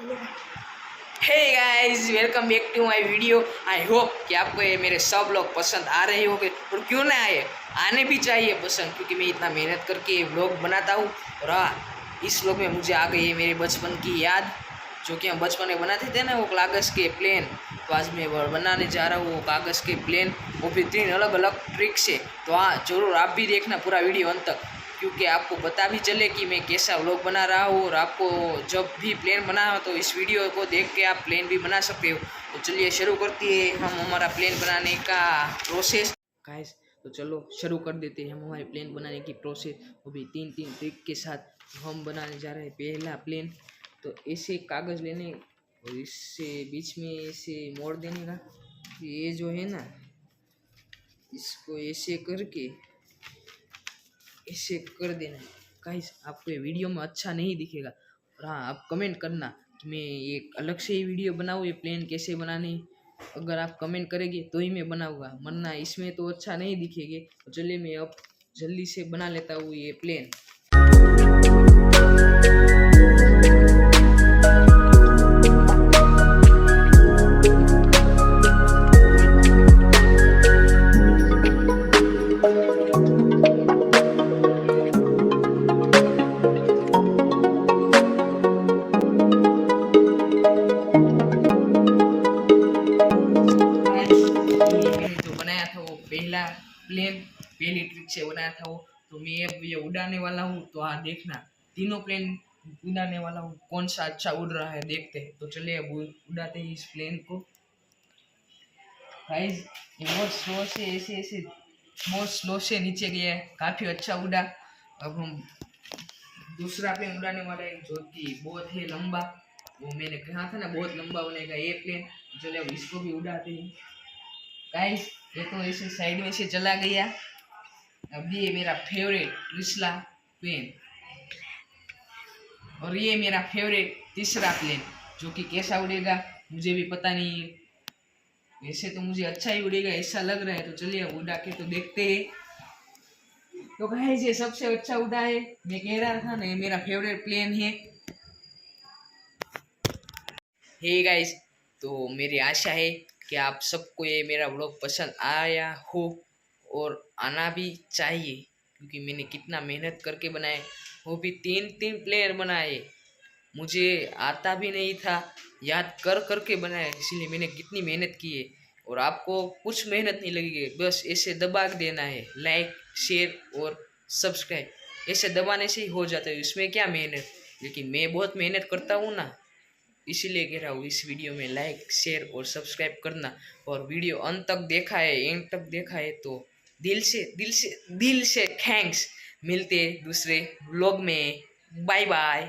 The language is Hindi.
Hey guys, welcome back to my video. I hope कि आपको ये मेरे सब लोग पसंद आ रहे होंगे और क्यों ना आए, आने भी चाहिए पसंद, क्योंकि मैं इतना मेहनत करके ये व्लॉग बनाता हूँ। और हाँ, इस व्लॉग में मुझे आ गई है मेरे बचपन की याद, जो कि हम बचपन में बनाते थे ना, वो कागज़ के प्लेन। तो आज मैं बनाने जा रहा हूँ वो कागज़ के प्लेन, वो भी 3 अलग अलग ट्रिक से। तो हाँ, ज़रूर आप भी देखना पूरा वीडियो अंत तक, क्योंकि आपको पता भी चले कि मैं कैसा व्लॉग बना रहा हूँ। और आपको जब भी प्लेन बनाना हो तो इस वीडियो को देख के आप प्लेन भी बना सकते हो। तो चलिए शुरू करते हैं हम हमारा प्लेन बनाने का प्रोसेस। गाइस, तो चलो शुरू कर देते हैं हम हमारे प्लेन बनाने की प्रोसेस, वो भी 3 ट्रिक के साथ। हम बनाने जा रहे हैं पहला प्लेन। तो ऐसे कागज़ लेने और इससे बीच में ऐसे मोड़ देने का, ये जो है ना, इसको ऐसे करके ऐसे कर देना। गाइस, आपको ये वीडियो में अच्छा नहीं दिखेगा, और हाँ, आप कमेंट करना कि मैं एक अलग से ही वीडियो बनाऊँ ये प्लेन कैसे बनाने। अगर आप कमेंट करेंगे तो ही मैं बनाऊँगा, वरना इसमें तो अच्छा नहीं दिखेगा। तो चलिए मैं अब जल्दी से बना लेता हूँ ये प्लेन। जो बनाया था वो पहला प्लेन, पहली ट्रिक से बनाया था वो। तो मैं अब ये उड़ाने वाला हूँ। तो हाँ, देखना तीनों प्लेन उड़ाने वाला हूँ, कौन सा अच्छा उड़ रहा है देखते हैं। तो चलिए अब उड़ाते हैं इस प्लेन को। गाइस, ये बहुत स्लो से ऐसे ऐसे बहुत स्लो से नीचे गया है, काफ़ी अच्छा उड़ा। अब हम दूसरा प्लेन उड़ाने वाला है, जो कि बहुत ही लंबा। वो मैंने कहा था ना, बहुत लंबा बनेगा ये प्लेन। चलिए अब इसको भी उड़ाते हैं। गाइस, ये तो ऐसे साइड में से चला गया। अब ये मेरा फेवरेट तीसरा प्लेन, और ये मेरा फेवरेट तीसरा प्लेन, जो कि कैसा उड़ेगा मुझे भी पता नहीं है। वैसे तो मुझे अच्छा ही उड़ेगा ऐसा लग रहा है। तो चलिए अब उड़ा के तो देखते हैं। तो गाइस, ये सबसे अच्छा उड़ा है, मैं कह रहा था ना, ये मेरा फेवरेट प्लेन है। हे गाइस, तो मेरी आशा है कि आप सबको ये मेरा व्लॉग पसंद आया हो, और आना भी चाहिए, क्योंकि मैंने कितना मेहनत करके बनाए, वो भी 3 प्लेयर बनाए। मुझे आता भी नहीं था, याद कर करके बनाया, इसीलिए मैंने कितनी मेहनत की है। और आपको कुछ मेहनत नहीं लगेगी, बस ऐसे दबा देना है, लाइक शेयर और सब्सक्राइब, ऐसे दबाने से ही हो जाता है, इसमें क्या मेहनत। लेकिन मैं बहुत मेहनत करता हूँ ना, इसीलिए कह रहा हूँ इस वीडियो में लाइक शेयर और सब्सक्राइब करना। और वीडियो अंत तक देखा है, एंड तक देखा है, तो दिल से थैंक्स। मिलते दूसरे व्लॉग में। Bye bye.